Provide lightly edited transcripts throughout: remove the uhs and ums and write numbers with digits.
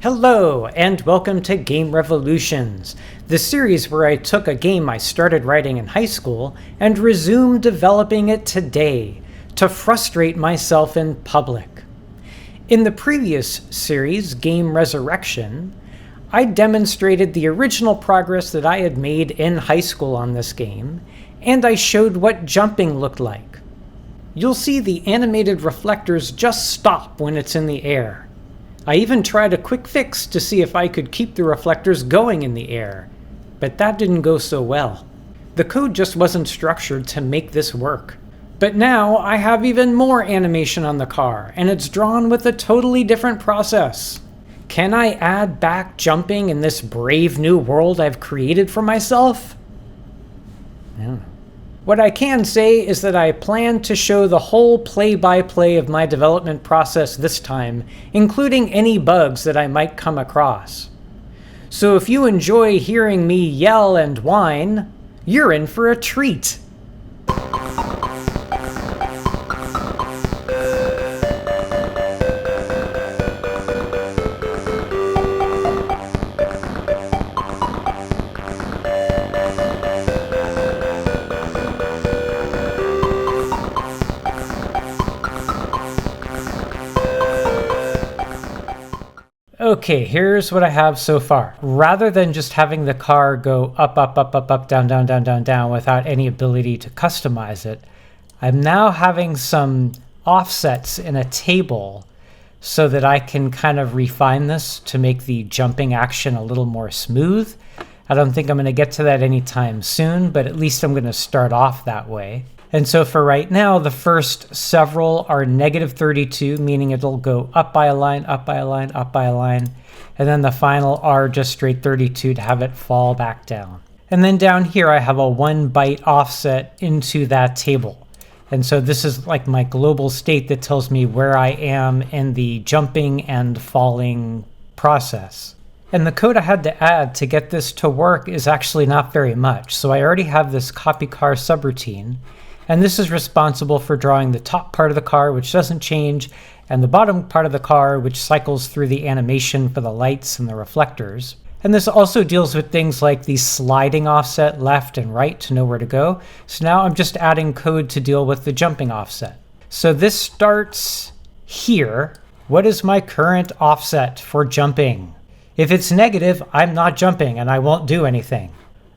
Hello, and welcome to Game Revolutions, the series where I took a game I started writing in high school and resumed developing it today to frustrate myself in public. In the previous series, Game Resurrection, I demonstrated the original progress that I had made in high school on this game, and I showed what jumping looked like. You'll see the animated reflectors just stop when it's in the air. I even tried a quick fix to see if I could keep the reflectors going in the air, but that didn't go so well. The code just wasn't structured to make this work. But now I have even more animation on the car, and it's drawn with a totally different process. Can I add back jumping in this brave new world I've created for myself? I don't know. What I can say is that I plan to show the whole play-by-play of my development process this time, including any bugs that I might come across. So if you enjoy hearing me yell and whine, you're in for a treat. Okay, here's what I have so far. Rather than just having the car go up, up, up, up, up, down, down, down, down, down without any ability to customize it, I'm now having some offsets in a table so that I can kind of refine this to make the jumping action a little more smooth. I don't think I'm going to get to that anytime soon, but at least I'm going to start off that way. And so for right now, the first several are -32, meaning it'll go up by a line, up by a line, up by a line. And then the final are just straight 32 to have it fall back down. And then down here, I have a 1 byte offset into that table. And so this is like my global state that tells me where I am in the jumping and falling process. And the code I had to add to get this to work is actually not very much. So I already have this copy car subroutine. And this is responsible for drawing the top part of the car, which doesn't change, and the bottom part of the car, which cycles through the animation for the lights and the reflectors. And this also deals with things like the sliding offset left and right to know where to go. So now I'm just adding code to deal with the jumping offset. So this starts here. What is my current offset for jumping? If it's negative, I'm not jumping and I won't do anything.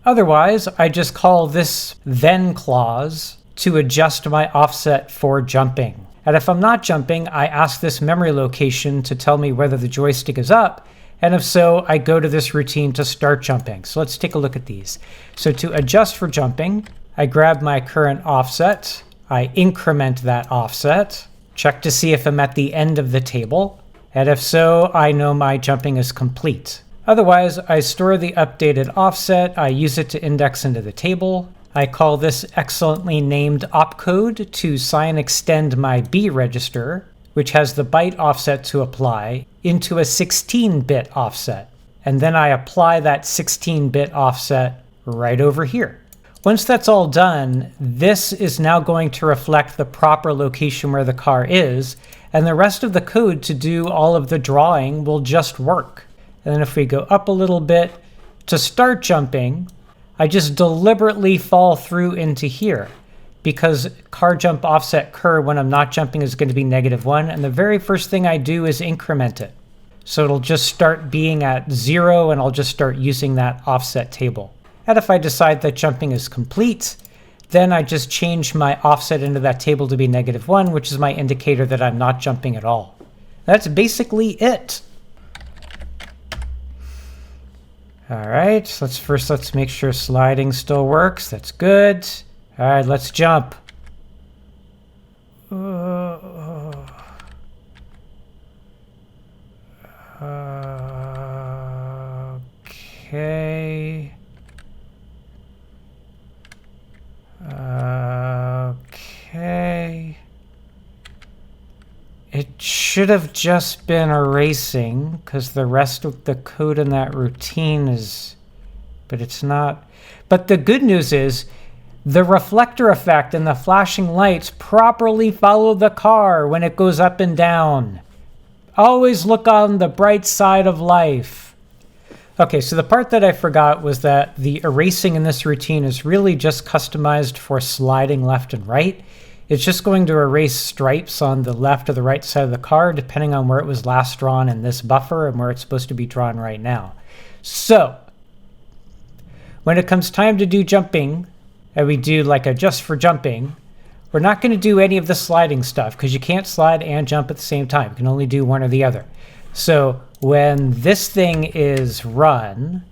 Otherwise, I just call this then clause to adjust my offset for jumping. And if I'm not jumping, I ask this memory location to tell me whether the joystick is up, and if so, I go to this routine to start jumping. So let's take a look at these. So to adjust for jumping, I grab my current offset, I increment that offset, check to see if I'm at the end of the table, and if so, I know my jumping is complete. Otherwise, I store the updated offset, I use it to index into the table. I call this excellently named opcode to sign extend my B register, which has the byte offset to apply, into a 16-bit offset. And then I apply that 16-bit offset right over here. Once that's all done, this is now going to reflect the proper location where the car is, and the rest of the code to do all of the drawing will just work. And then if we go up a little bit, to start jumping, I just deliberately fall through into here because car jump offset cur when I'm not jumping is going to be -1. And the very first thing I do is increment it. So it'll just start being at 0 and I'll just start using that offset table. And if I decide that jumping is complete, then I just change my offset into that table to be -1, which is my indicator that I'm not jumping at all. That's basically it. All right, let's make sure sliding still works. That's good. All right, let's jump. Okay. Okay. It should have just been erasing because the rest of the code in that routine is, but it's not. But the good news is the reflector effect and the flashing lights properly follow the car when it goes up and down. Always look on the bright side of life. Okay, so the part that I forgot was that the erasing in this routine is really just customized for sliding left and right. It's just going to erase stripes on the left or the right side of the car, depending on where it was last drawn in this buffer and where it's supposed to be drawn right now. So, when it comes time to do jumping, and we do like a just for jumping, we're not going to do any of the sliding stuff because you can't slide and jump at the same time. You can only do one or the other. So when this thing is run,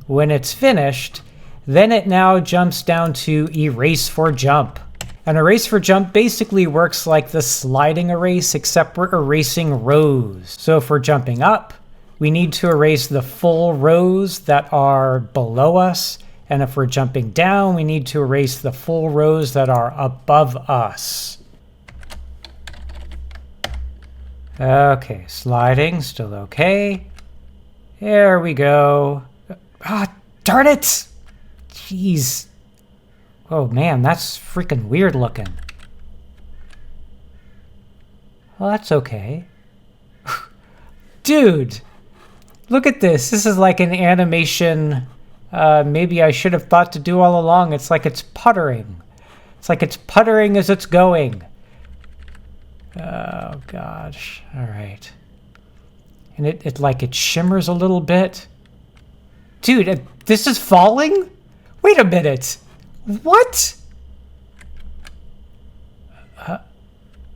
when it's finished, then it now jumps down to erase for jump. An erase for jump basically works like the sliding erase, except we're erasing rows. So if we're jumping up, we need to erase the full rows that are below us. And if we're jumping down, we need to erase the full rows that are above us. Okay, sliding, still okay. There we go. Ah, darn it! Jeez. Oh man, that's freaking weird looking. Well, that's okay. Dude, look at this. This is like an animation maybe I should have thought to do all along. It's like it's puttering. It's like it's puttering as it's going. Oh gosh. All right. And it like it shimmers a little bit. Dude, this is falling? Wait a minute. What?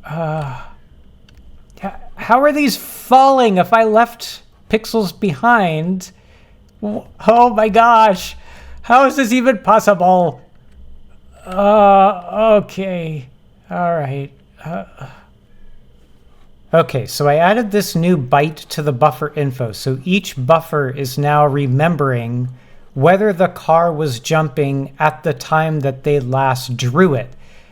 How are these falling if I left pixels behind? Oh my gosh. How is this even possible? Okay. All right. Okay, so I added this new byte to the buffer info. So each buffer is now remembering whether the car was jumping at the time that they last drew it.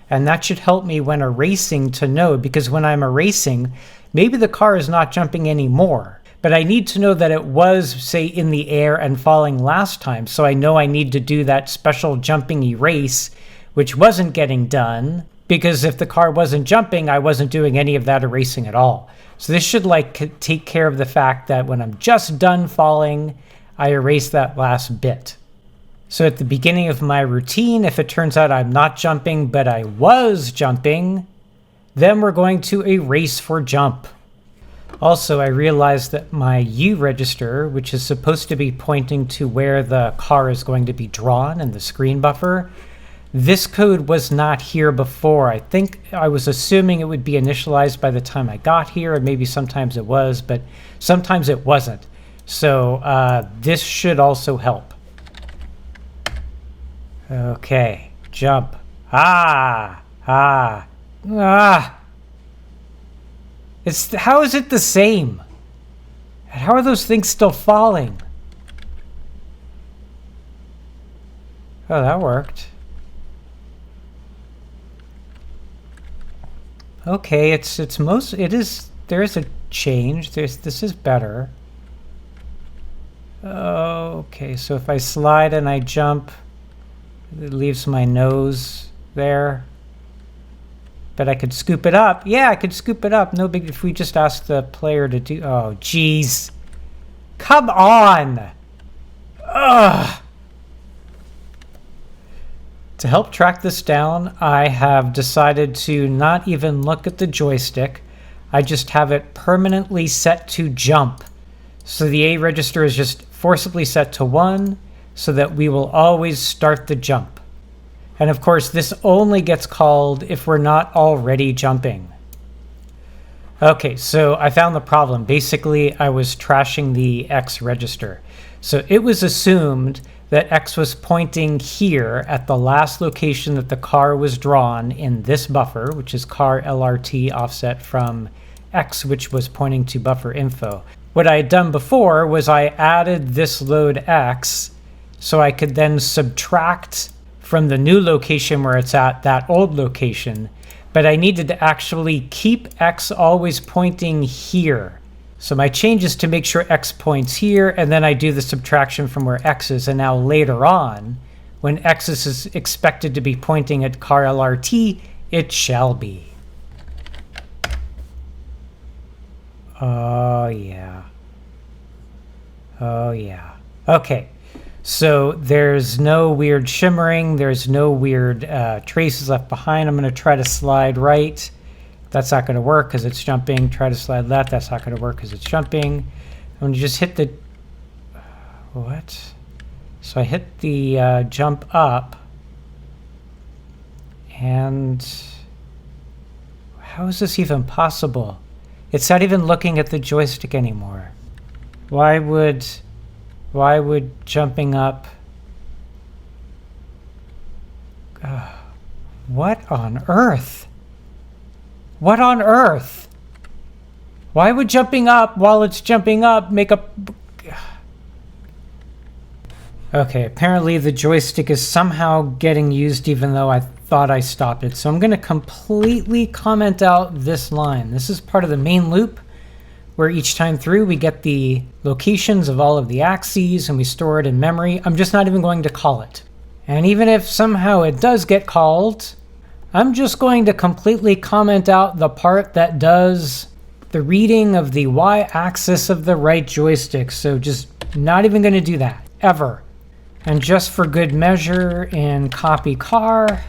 And that should help me when erasing to know, because when I'm erasing, maybe the car is not jumping anymore. But I need to know that it was, say, in the air and falling last time. So I know I need to do that special jumping erase, which wasn't getting done. Because if the car wasn't jumping, I wasn't doing any of that erasing at all. So this should like take care of the fact that when I'm just done falling, I erase that last bit. So at the beginning of my routine, if it turns out I'm not jumping, but I was jumping, then we're going to erase for jump. Also, I realized that my U register, which is supposed to be pointing to where the car is going to be drawn in the screen buffer, this code was not here before. I think I was assuming it would be initialized by the time I got here, and maybe sometimes it was, but sometimes it wasn't. So this should also help. Okay, jump. How is it the same? And how are those things still falling? Oh, that worked. Okay, there is a change. This is better. Okay, so if I slide and I jump, it leaves my nose there. But I could scoop it up. Yeah, I could scoop it up. No big, if we just ask the player to do, oh, geez. Come on. Ugh. To help track this down, I have decided to not even look at the joystick. I just have it permanently set to jump. So the A register is just forcibly set to 1 so that we will always start the jump. And of course, this only gets called if we're not already jumping. Okay, so I found the problem. Basically, I was trashing the X register. So it was assumed that X was pointing here at the last location that the car was drawn in this buffer, which is car LRT offset from X, which was pointing to buffer info. What I had done before was I added this load X so I could then subtract from the new location where it's at that old location, but I needed to actually keep X always pointing here. So my change is to make sure X points here, and then I do the subtraction from where X is. And now later on, when X is expected to be pointing at car LRT, it shall be. Oh, yeah. Oh, yeah. Okay. So there's no weird shimmering. There's no weird traces left behind. I'm going to try to slide right. That's not going to work because it's jumping. Try to slide left. That's not going to work because it's jumping. I'm going to just hit the... What? So I hit the jump up. And... How is this even possible? It's not even looking at the joystick anymore. Why would jumping up... what on earth? What on earth? Why would jumping up while it's jumping up make a... Okay, apparently the joystick is somehow getting used even though I thought I stopped it. So I'm going to completely comment out this line. This is part of the main loop where each time through we get the locations of all of the axes and we store it in memory. I'm just not even going to call it. And even if somehow it does get called, I'm just going to completely comment out the part that does the reading of the y-axis of the right joystick. So just not even going to do that, ever. And just for good measure in copy car,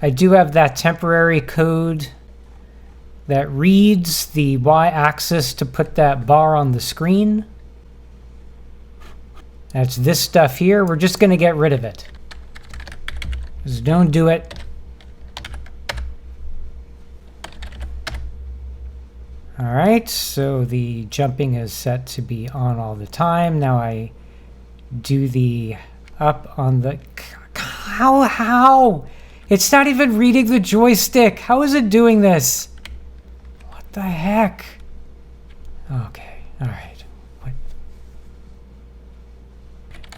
I do have that temporary code that reads the y-axis to put that bar on the screen. That's this stuff here. We're just going to get rid of it. Just don't do it. All right, so the jumping is set to be on all the time. Now I do the up on the... How? It's not even reading the joystick. How is it doing this? What the heck? Okay, all right. What?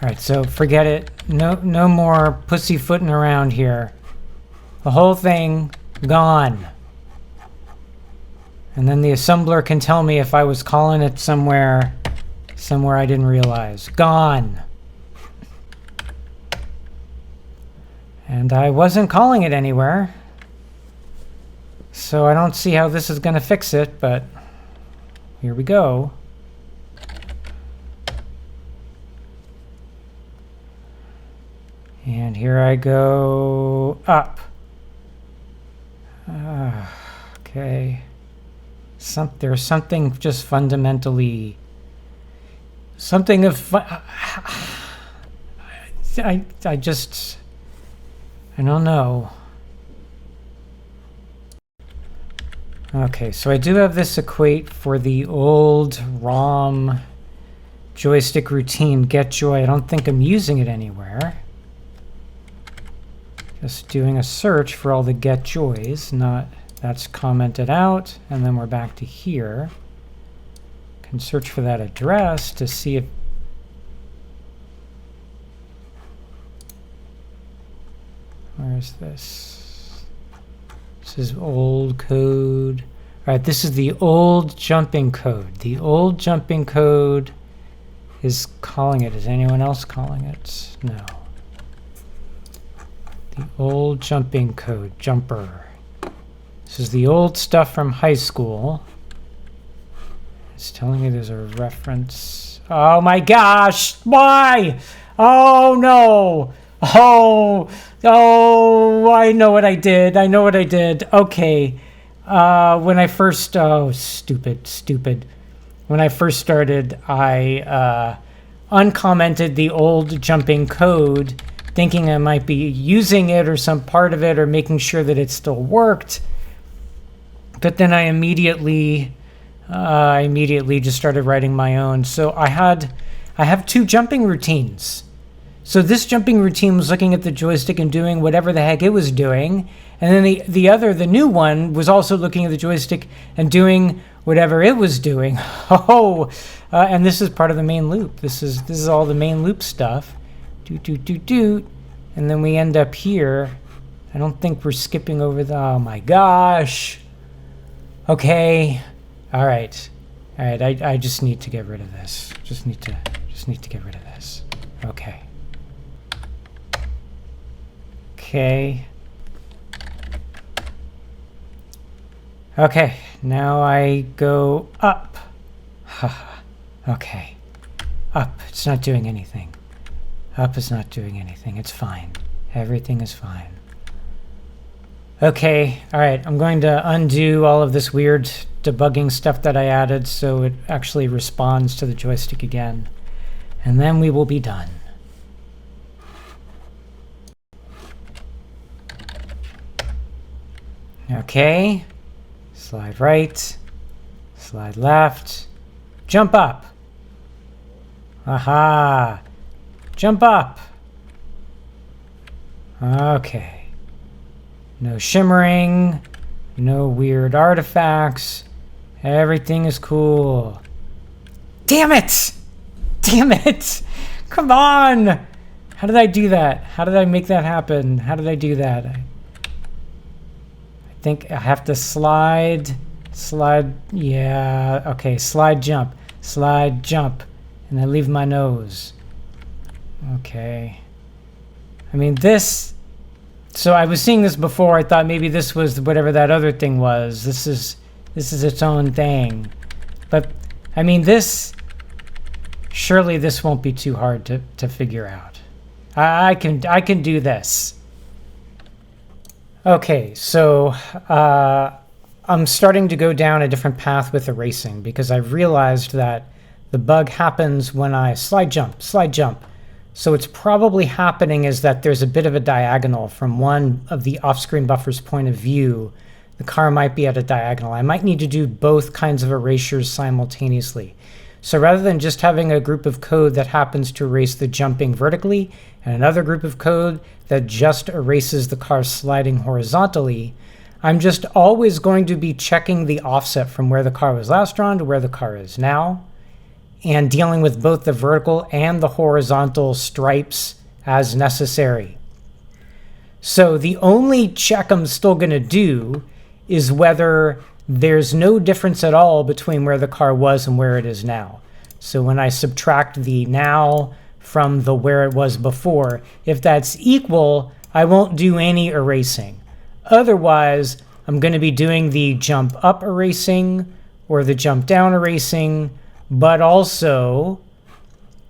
All right, so forget it. No more pussyfooting around here. The whole thing gone. And then the assembler can tell me if I was calling it somewhere I didn't realize. Gone. And I wasn't calling it anywhere. So I don't see how this is going to fix it, but here we go. And here I go up. Okay. There's something just fundamentally... Something of... I don't know. Okay, so I do have this equate for the old ROM joystick routine get joy. I don't think I'm using it anywhere. Just doing a search for all the get joys. That's commented out, and then we're back to here. Can search for that address to see if... Where's this? This is old code. All right, this is the old jumping code. The old jumping code is calling it. Is anyone else calling it? No. The old jumping code, jumper. This is the old stuff from high school. It's telling me there's a reference. Oh my gosh, why? Oh no. Oh, I know what I did. Okay. When I first, stupid. When I first started, I uncommented the old jumping code, thinking I might be using it or some part of it or making sure that it still worked. But then I immediately just started writing my own. So I have two jumping routines. So this jumping routine was looking at the joystick and doing whatever the heck it was doing. And then the new one was also looking at the joystick and doing whatever it was doing. And this is part of the main loop. This is all the main loop stuff. Doot. And then we end up here. I don't think we're skipping over the... Oh my gosh. Okay. All right. I just need to get rid of this. Just need to get rid of this. Okay. Okay, now I go up. Okay, up. It's not doing anything. Up is not doing anything. It's fine. Everything is fine. Okay, all right. I'm going to undo all of this weird debugging stuff that I added so it actually responds to the joystick again. And then we will be done. Okay. Slide right. Slide left. Jump up. Aha. Jump up. Okay. No shimmering. No weird artifacts. Everything is cool. Damn it! Damn it! Come on! How did I do that? How did I make that happen? How did I do that? I think I have to slide. Yeah, okay, slide, jump, and I leave my nose. Okay. I mean, this, so I was seeing this before. I thought maybe this was whatever that other thing was. This is its own thing. But, I mean, surely this won't be too hard to figure out. I can do this. Okay, so I'm starting to go down a different path with erasing because I've realized that the bug happens when I slide jump. So it's probably happening is that there's a bit of a diagonal from one of the off-screen buffer's point of view. The car might be at a diagonal. I might need to do both kinds of erasures simultaneously. So rather than just having a group of code that happens to erase the jumping vertically and another group of code that just erases the car sliding horizontally, I'm just always going to be checking the offset from where the car was last drawn to where the car is now, and dealing with both the vertical and the horizontal stripes as necessary. So the only check I'm still going to do is whether there's no difference at all between where the car was and where it is now. So when I subtract the now from the where it was before, if that's equal, I won't do any erasing. Otherwise, I'm going to be doing the jump up erasing or the jump down erasing, but also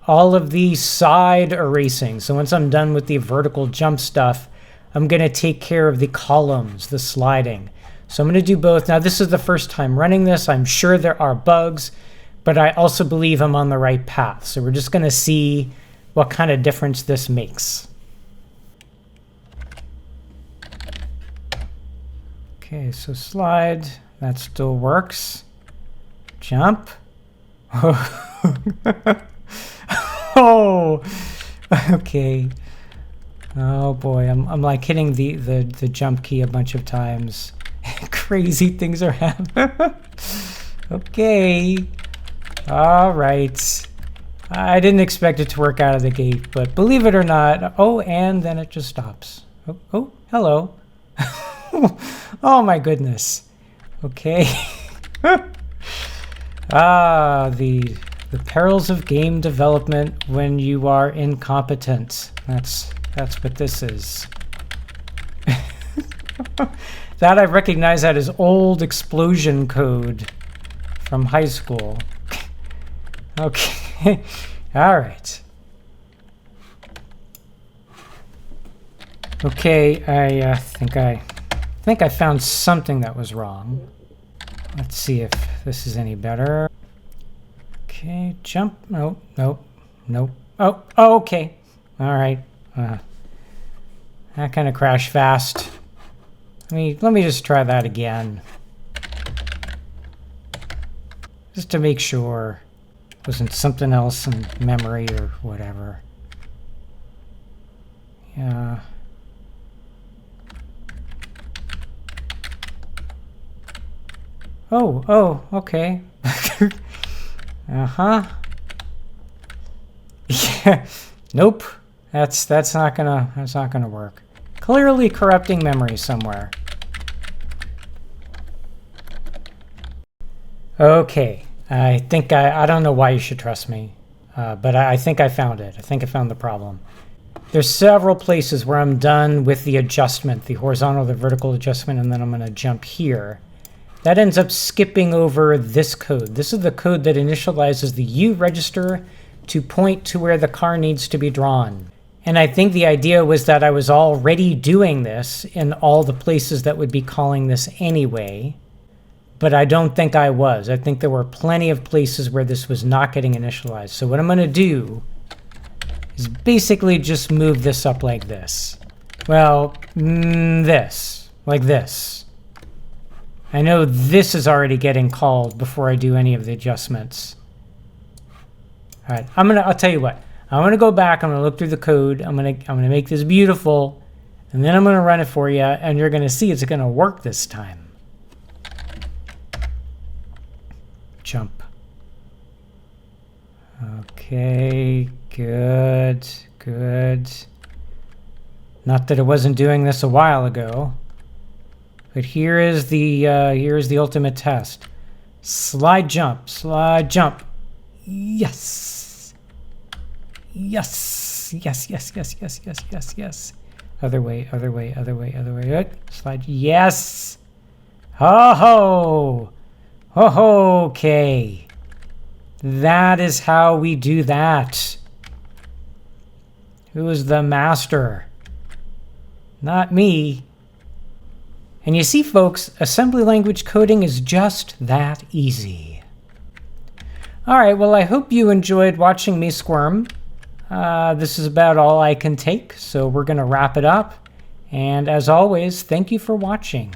all of the side erasing. So once I'm done with the vertical jump stuff, I'm going to take care of the columns, the sliding. So I'm going to do both. Now, this is the first time running this. I'm sure there are bugs, but I also believe I'm on the right path. So we're just going to see what kind of difference this makes. Okay, so slide, that still works. Jump. Oh, okay. Oh boy, I'm like hitting the jump key a bunch of times. Crazy things are happening. Okay. All right. I didn't expect it to work out of the gate, but believe it or not, oh, and then it just stops. Oh, hello. Oh my goodness. Okay. The perils of game development when you are incompetent. That's what this is. That I recognize that as old explosion code from high school. Okay. All right. Okay, I think I found something that was wrong. Let's see if this is any better. Okay, jump. Nope. Oh, okay. All right. That kind of crashed fast. Let me just try that again. Just to make sure it wasn't something else in memory or whatever. Yeah. Oh, okay. Uh-huh. Yeah. Nope. That's not gonna work. Clearly corrupting memory somewhere. Okay. I think I don't know why you should trust me, but I think I found it. I think I found the problem. There's several places where I'm done with the adjustment, the horizontal, the vertical adjustment, and then I'm going to jump here. that ends up skipping over this code. This is the code that initializes the U register to point to where the car needs to be drawn. And I think the idea was that I was already doing this in all the places that would be calling this anyway, but I don't think I was. I think there were plenty of places where this was not getting initialized. So what I'm going to do is basically just move this up like this. Well, like this. I know this is already getting called before I do any of the adjustments. All right, I'll tell you what. I'm going to go back. I'm going to look through the code. I'm going to make this beautiful, and then I'm going to run it for you, and you're going to see it's going to work this time. Jump. Okay, good. Not that it wasn't doing this a while ago, but here is the ultimate test. Slide jump. Yes. Other way. Good. Slide. Yes. Ho. Okay. That is how we do that. Who is the master? Not me. And you see, folks, assembly language coding is just that easy. All right, well, I hope you enjoyed watching me squirm. This is about all I can take, so we're going to wrap it up. And as always, thank you for watching.